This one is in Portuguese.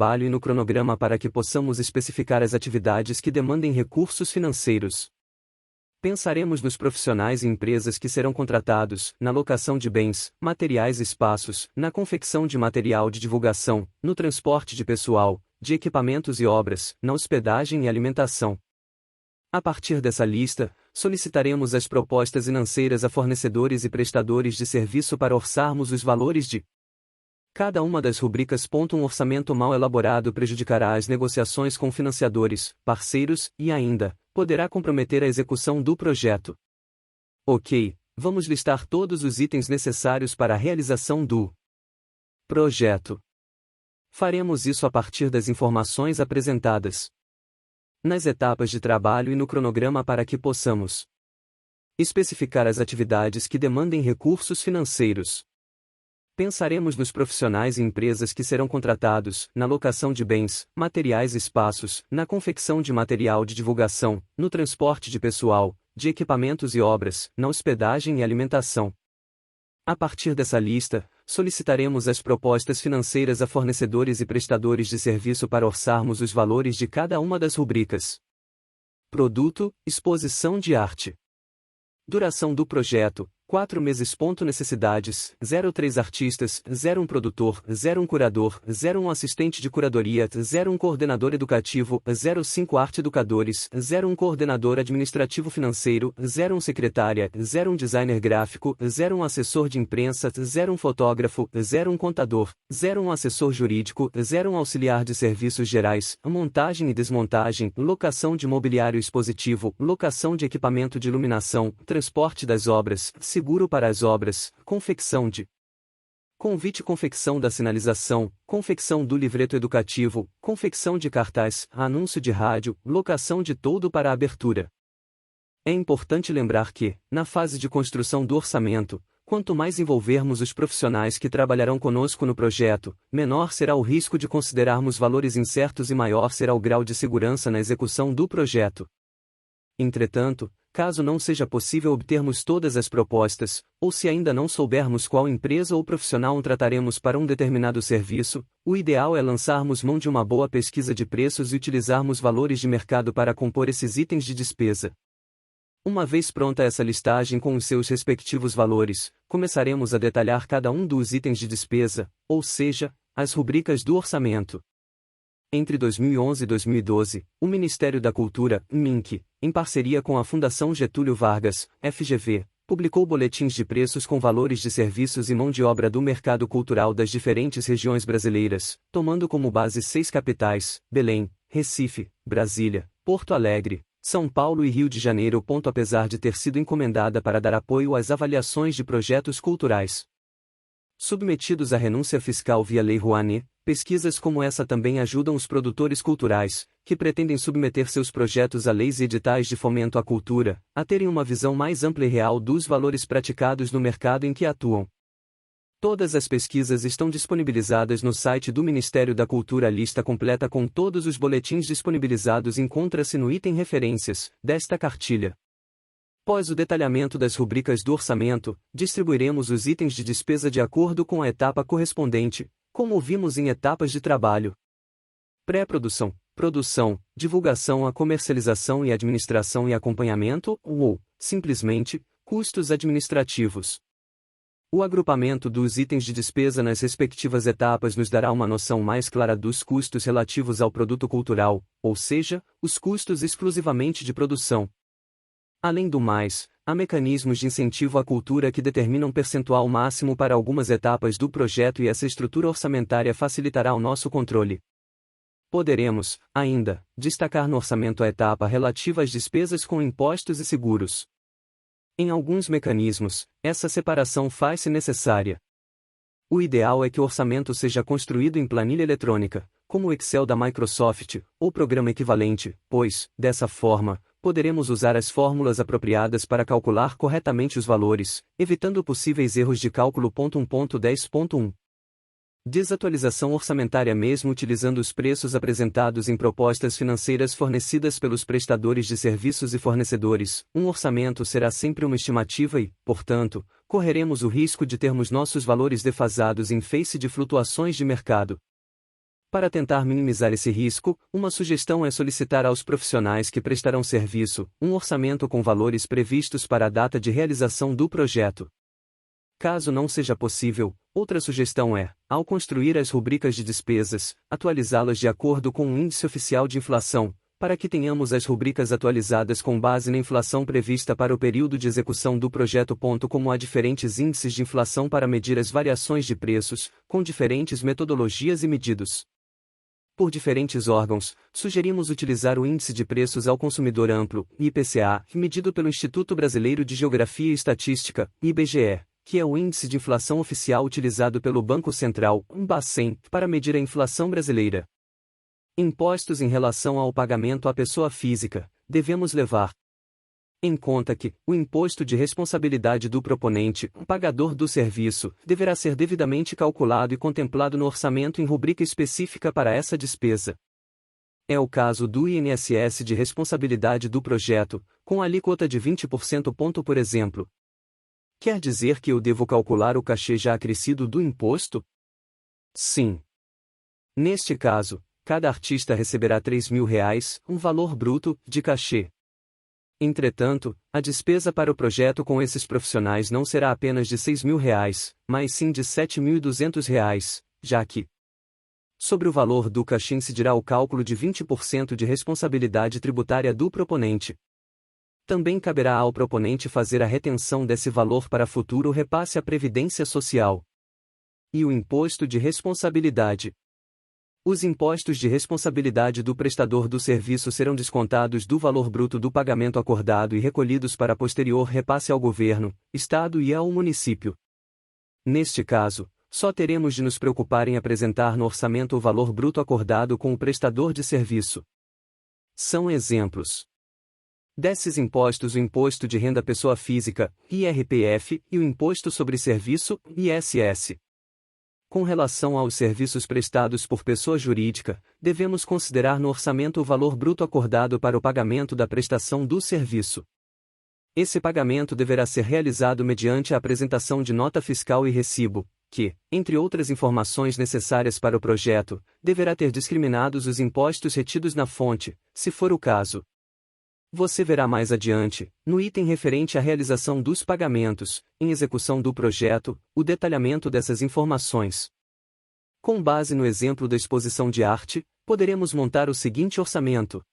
trabalho e no cronograma para que possamos especificar as atividades que demandem recursos financeiros. Pensaremos nos profissionais e empresas que serão contratados, na locação de bens, materiais e espaços, na confecção de material de divulgação, no transporte de pessoal, de equipamentos e obras, na hospedagem e alimentação. A partir dessa lista, solicitaremos as propostas financeiras a fornecedores e prestadores de serviço para orçarmos os valores de cada uma das rubricas. Um orçamento mal elaborado prejudicará as negociações com financiadores, parceiros, e ainda, poderá comprometer a execução do projeto. Ok, vamos listar todos os itens necessários para a realização do projeto. Faremos isso a partir das informações apresentadas nas etapas de trabalho e no cronograma para que possamos especificar as atividades que demandem recursos financeiros. Pensaremos nos profissionais e empresas que serão contratados, na locação de bens, materiais e espaços, na confecção de material de divulgação, no transporte de pessoal, de equipamentos e obras, na hospedagem e alimentação. A partir dessa lista, solicitaremos as propostas financeiras a fornecedores e prestadores de serviço para orçarmos os valores de cada uma das rubricas. Produto, exposição de arte. Duração do projeto: 4 meses. Necessidades: 03 artistas, 01 produtor, 01 curador, 01 assistente de curadoria, 01 coordenador educativo, 05 arte educadores, 01 coordenador administrativo financeiro, 01 secretária, 01 designer gráfico, 01 assessor de imprensa, 01 fotógrafo, 01 contador, 01 assessor jurídico, 01 auxiliar de serviços gerais, montagem e desmontagem, locação de mobiliário expositivo, locação de equipamento de iluminação, transporte das obras, seguro para as obras, confecção de convite, confecção da sinalização, confecção do livreto educativo, confecção de cartaz, anúncio de rádio, locação de toldo para a abertura. É importante lembrar que, na fase de construção do orçamento, quanto mais envolvermos os profissionais que trabalharão conosco no projeto, menor será o risco de considerarmos valores incertos e maior será o grau de segurança na execução do projeto. Entretanto, caso não seja possível obtermos todas as propostas, ou se ainda não soubermos qual empresa ou profissional trataremos para um determinado serviço, o ideal é lançarmos mão de uma boa pesquisa de preços e utilizarmos valores de mercado para compor esses itens de despesa. Uma vez pronta essa listagem com os seus respectivos valores, começaremos a detalhar cada um dos itens de despesa, ou seja, as rubricas do orçamento. Entre 2011 e 2012, o Ministério da Cultura, MINC, em parceria com a Fundação Getúlio Vargas, FGV, publicou boletins de preços com valores de serviços e mão de obra do mercado cultural das diferentes regiões brasileiras, tomando como base 6 capitais: Belém, Recife, Brasília, Porto Alegre, São Paulo e Rio de Janeiro. Apesar de ter sido encomendada para dar apoio às avaliações de projetos culturais submetidos à renúncia fiscal via Lei Rouanet, pesquisas como essa também ajudam os produtores culturais, que pretendem submeter seus projetos a leis e editais de fomento à cultura, a terem uma visão mais ampla e real dos valores praticados no mercado em que atuam. Todas as pesquisas estão disponibilizadas no site do Ministério da Cultura. A lista completa com todos os boletins disponibilizados encontra-se no item Referências desta cartilha. Após o detalhamento das rubricas do orçamento, distribuiremos os itens de despesa de acordo com a etapa correspondente, como vimos em etapas de trabalho: pré-produção, produção, divulgação, a comercialização e administração e acompanhamento, ou, simplesmente, custos administrativos. O agrupamento dos itens de despesa nas respectivas etapas nos dará uma noção mais clara dos custos relativos ao produto cultural, ou seja, os custos exclusivamente de produção. Além do mais, há mecanismos de incentivo à cultura que determinam percentual máximo para algumas etapas do projeto e essa estrutura orçamentária facilitará o nosso controle. Poderemos, ainda, destacar no orçamento a etapa relativa às despesas com impostos e seguros. Em alguns mecanismos, essa separação faz-se necessária. O ideal é que o orçamento seja construído em planilha eletrônica, como o Excel da Microsoft, ou programa equivalente, pois, dessa forma, poderemos usar as fórmulas apropriadas para calcular corretamente os valores, evitando possíveis erros de cálculo. 1.10.1 Desatualização orçamentária. Mesmo utilizando os preços apresentados em propostas financeiras fornecidas pelos prestadores de serviços e fornecedores, um orçamento será sempre uma estimativa e, portanto, correremos o risco de termos nossos valores defasados em face de flutuações de mercado. Para tentar minimizar esse risco, uma sugestão é solicitar aos profissionais que prestarão serviço um orçamento com valores previstos para a data de realização do projeto. Caso não seja possível, outra sugestão é, ao construir as rubricas de despesas, atualizá-las de acordo com o índice oficial de inflação, para que tenhamos as rubricas atualizadas com base na inflação prevista para o período de execução do projeto. Como há diferentes índices de inflação para medir as variações de preços, com diferentes metodologias e medidos por diferentes órgãos, sugerimos utilizar o Índice de Preços ao Consumidor Amplo, IPCA, medido pelo Instituto Brasileiro de Geografia e Estatística, IBGE, que é o índice de inflação oficial utilizado pelo Banco Central, Bacen, para medir a inflação brasileira. Impostos em relação ao pagamento à pessoa física, devemos levar em conta que o imposto de responsabilidade do proponente, pagador do serviço, deverá ser devidamente calculado e contemplado no orçamento em rubrica específica para essa despesa. É o caso do INSS de responsabilidade do projeto, com alíquota de 20%. Por exemplo. Quer dizer que eu devo calcular o cachê já acrescido do imposto? Sim. Neste caso, cada artista receberá R$3.000, um valor bruto, de cachê. Entretanto, a despesa para o projeto com esses profissionais não será apenas de R$6.000, mas sim de R$7.200, já que sobre o valor do cachê incidirá o cálculo de 20% de responsabilidade tributária do proponente. Também caberá ao proponente fazer a retenção desse valor para futuro repasse à Previdência Social. E o imposto de responsabilidade. Os impostos de responsabilidade do prestador do serviço serão descontados do valor bruto do pagamento acordado e recolhidos para posterior repasse ao governo, Estado e ao município. Neste caso, só teremos de nos preocupar em apresentar no orçamento o valor bruto acordado com o prestador de serviço. São exemplos desses impostos o Imposto de Renda Pessoa Física, IRPF, e o Imposto sobre Serviço, ISS. Com relação aos serviços prestados por pessoa jurídica, devemos considerar no orçamento o valor bruto acordado para o pagamento da prestação do serviço. Esse pagamento deverá ser realizado mediante a apresentação de nota fiscal e recibo, que, entre outras informações necessárias para o projeto, deverá ter discriminados os impostos retidos na fonte, se for o caso. Você verá mais adiante, no item referente à realização dos pagamentos, em execução do projeto, o detalhamento dessas informações. Com base no exemplo da exposição de arte, poderemos montar o seguinte orçamento.